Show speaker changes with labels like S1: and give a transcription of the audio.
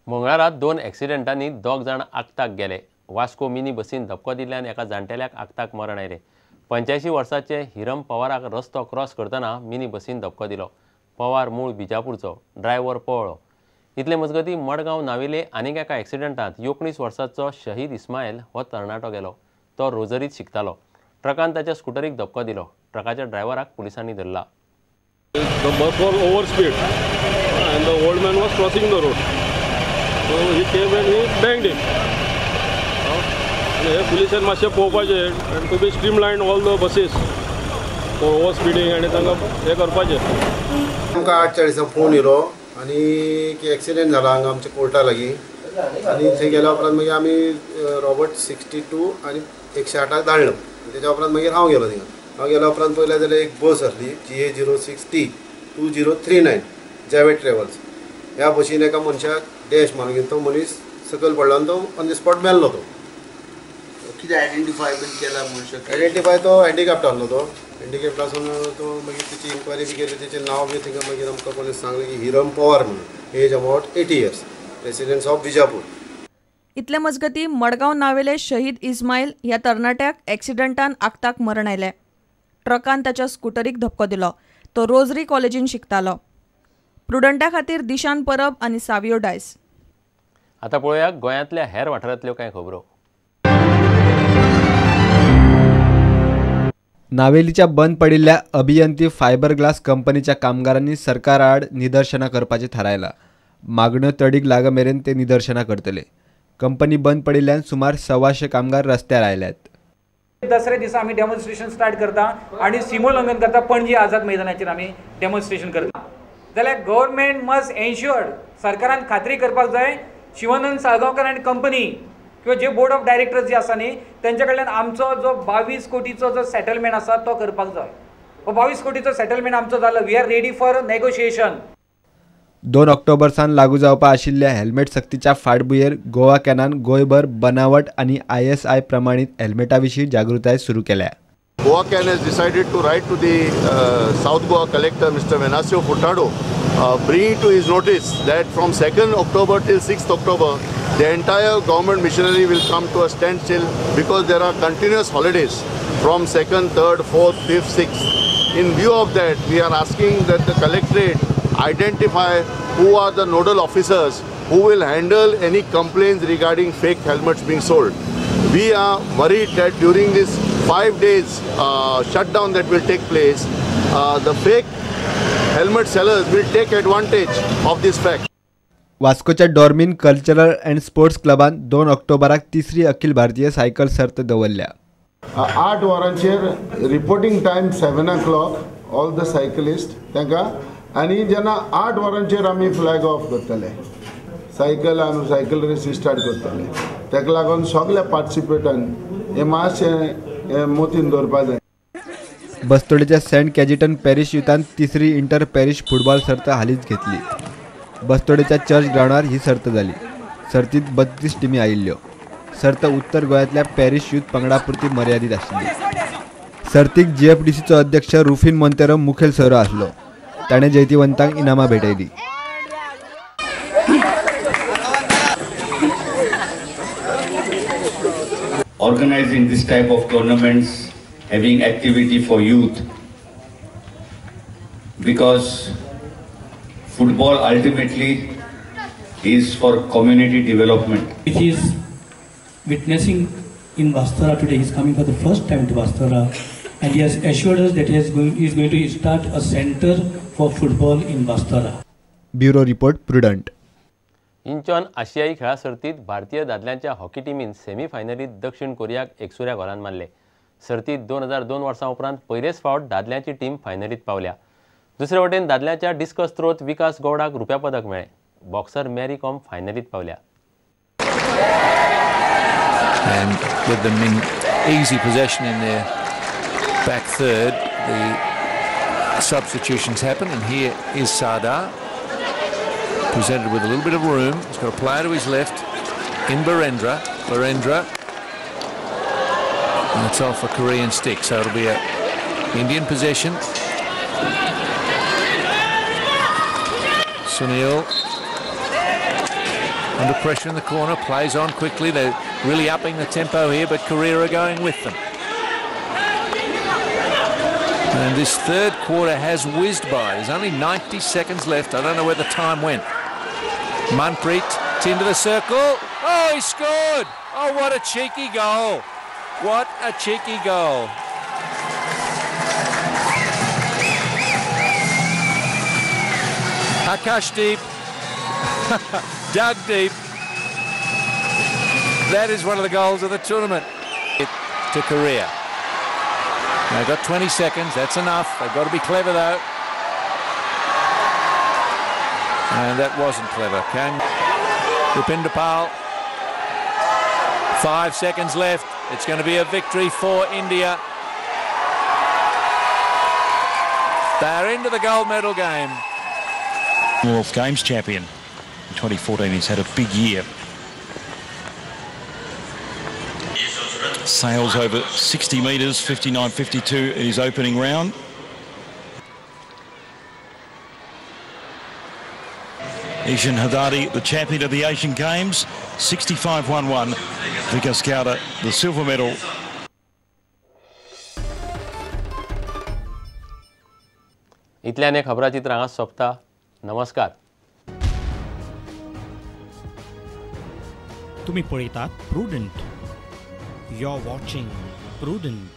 S1: मंगळारात 2 ॲक्सिडेंटांनी 2 जाण आगताक गेले. वास्को मिनी बसीन धपको दिल्ल्यान एका जाणटेल्याक आगताक मरण आयलें. 85 वर्साचे हिरम पवाराक रस्तो क्रॉस करतना मिनी बसीन धपको दिलो. पवार मूळ बिजापूरचो, ड्रायव्हर पळलो. इतले मजगतीं मडगांव नाविले आनीक एका ॲक्सिडेंटांत 19 वर्साचो शहीद इस्माईल हो तरणाटो गेलो. तो रोजरीत शिकतालो. ट्रकान ताच्या स्कुटरीक धपको दिलो. ट्रकाच्या ड्रायव्हराक पुलिसांनी धरला.
S2: The bus was over speed and the old man was crossing the road. So he came and he banged him. हे पुलिसान मातशें पळोवपाचें and to be streamlined all the buses for over speeding आणि तांकां हें करपाचें.
S3: आमकां 8:40 फोन येयलो आनी की एक्सिडेंट जाला हांगा आमच्या कोर्टा लागीं आनी थंय गेल्या उपरांत मागीर आमी रॉबर्ट 62 आनी 108 धाडलो. तेच्या उपरांत मागीर हांव गेलो थिंगा. हांव गेल्या उपरांत पळयलें जाल्यार एक बस आसली GA06T 2039 जावेद ट्रॅव्हल्स. ह्या बसीन एका मनशाक डॅश मारून गेलो. तो मनीस सकयल पडलो आनी तो ऑन द स्पॉट मेल्लो. तो
S4: कितें आयडेंटिफाय बीन केला मनशाक?
S3: आयडेंटिफाय तो हँडिकॅप्ट आसलो. तो हँडिकॅप्ट आसून तो मागीर तेची इन्क्वायरी बी केली. तेचें नांव बी थिंगा मागीर आमकां कोणी सांगलें की हिरम पवार म्हणून, age about 80 years, residence of Bijapur.
S5: इतले मजगतीं मडगांव नावेले शहीद इस्माईल ह्या तरणाट्याक ॲक्सिडेंटान आगताक मरण आयलें. ट्रकान ताच्या स्कुटरीक धपको दिलो. तो रोजरी कॉलेजीन शिकतालो. प्रुडंटा खातीर दिशान परब आनी सावियो डायस.
S1: आतां पळोवया गोंयांतल्या हेर वाठारांतल्यो कांय खबरो.
S6: नावेलीच्या बंद पडिल्ल्या अभियंती फायबर ग्लास कंपनीच्या कामगारांनी सरकार आड निदर्शनां करपाचें थारायलां. मागण्यो तडीक लाग मेरेन ते निदर्शनां करतले. कंपनी बंद पडिल्ल्यान सुमार 125 कामगार रस्त्यार आयल्यात.
S7: दसऱ्या दिसा आमी डेमॉन्स्ट्रेशन स्टार्ट करता आनी सिमोल्लंघन करता. पणजी आझाद मैदानाचेर आमी डेमॉन्स्ट्रेशन करता. जाल्यार गव्हर्मेंट मस्ट एन्श्युअर्ड, सरकारान खात्री करपाक जाय शिवानंद साळगांवकर आनी कंपनी किंवा जे बोर्ड ऑफ डायरेक्टर्स जे आसा न्ही तेंच्या कडल्यान आमचो जो 22 कोटीचो जो सेटलमेंट आसा तो करपाक जाय. हो 22 कोटीचो सेटलमेंट आमचो जालो. We are ready for negotiation.
S6: 2 October सावन लागू जावपा आशिल्ल्या हेल्मेट सक्तीच्या फाटभुंयेर गोवा कॅनान गोंयभर बनावट आनी ISI प्रमाणीत हेल्मेटा विशीं जागृताय सुरू केल्या.
S8: Goa Can has decided to write to the South Goa collector, Mr. Venasio Furtado, bringing to his notice that from 2nd October till 6th October, the entire government machinery will come to a standstill because there are continuous holidays from 2nd, 3rd, 4th, 5th, 6th. In view of that, we are asking that the collectorate identify who are the nodal officers who will handle any complaints regarding fake helmets being sold. We are worried that during this 5 days shutdown that will take place, the fake helmet sellers will take advantage of this fact.
S6: वास्कोच्या डॉर्मिन cultural and sports क्लबान 2 ऑक्टोबराक तिसरी अखिल भारतीय cycle सर्त दवरल्या.
S9: 8 वरांचेर reporting time 7 o'clock all the cyclist तांकां आनी जेन्ना 8 वरांचेर आमी फ्लॅग ऑफ करतले सायकल रेसी स्टार्ट करतले. ताका लागून सगल्या पार्टिसिपेटान हे मातशें मोतीन दवरपा जाय.
S6: बस्तोडेच्या सेंट कॅजिटन पॅरिश युथान तिसरी इंटर पॅरिश फुटबॉल सर्त हालींच घेतली. बस्तोडेच्या चर्च ग्राउंडार ही सर्त जाली. सर्तीत 32 टिमी आयिल्ल्यो. सर्त उत्तर गोंयांतल्या पॅरिश युथ पंगडा पुरती मर्यादीत आशिल्ली. सर्तीक GFDCचो अध्यक्ष रुफिन मोंतेरो मुखेल सोयरो आसलो. ताणें जैतिवंतांक इनामां भेटयलीं.
S10: Organizing this type of tournaments, having activity for youth, because football ultimately is for community development.
S11: Which is witnessing in Bastora today. He is coming for the first time to Bastora and he has assured us that he is going to start a center for football in Bastora.
S6: Bureau report Prudent.
S1: Incheon आशियाई खेळा सर्तीत भारतीय दादल्यांच्या hockey टिमीन सेमीफायनलीत दक्षिण कोरियाक 1-0 Golan मारले. सर्तीत 2002 वर्सां उपरांत पयलेच फावट दादल्यांची टीम फायनलीत पावल्या. दुसरे वटेन दादल्यांच्या डिस्कस थ्रोत विकास गौडाक रुप्या पदक मेळ्ळें. बॉक्सर मॅरी कॉम फायनलीत पावल्या.
S12: And with them in easy possession in their back third, the substitutions happen, and here is Sardar. Presented with a little bit of room. He's got a player to his left in Barendra. And it's off a Korean stick, so it'll be a Indian possession. Sunil Under pressure in the corner, plays on quickly. They're really upping the tempo here, but Korea are going with them. And this third quarter has whizzed by. There's only 90 seconds left. I don't know where the time went. Manpreet into the circle. Oh, he scored! Oh, what a cheeky goal. What a cheeky goal. Akashdeep dug deep. That is one of the goals of the tournament. To Korea. They've got 20 seconds. That's enough. They've got to be clever, though. And that wasn't clever. Rupinder Pal. 5 seconds left. It's going to be a victory for India. They're into the gold medal game.
S13: Commonwealth Games champion. In 2014, he's had a big year. Sails over 60 metres, 59.52 in his opening round. Ishan Hadadi, the champion of the Asian Games, 65.11. Vikas Gowda, the silver medal.
S1: इतल्यान खबराचित्र हांगा सोंपता. नमस्कार.
S14: तुम्ही पळयतात prudent. You're watching Prudent.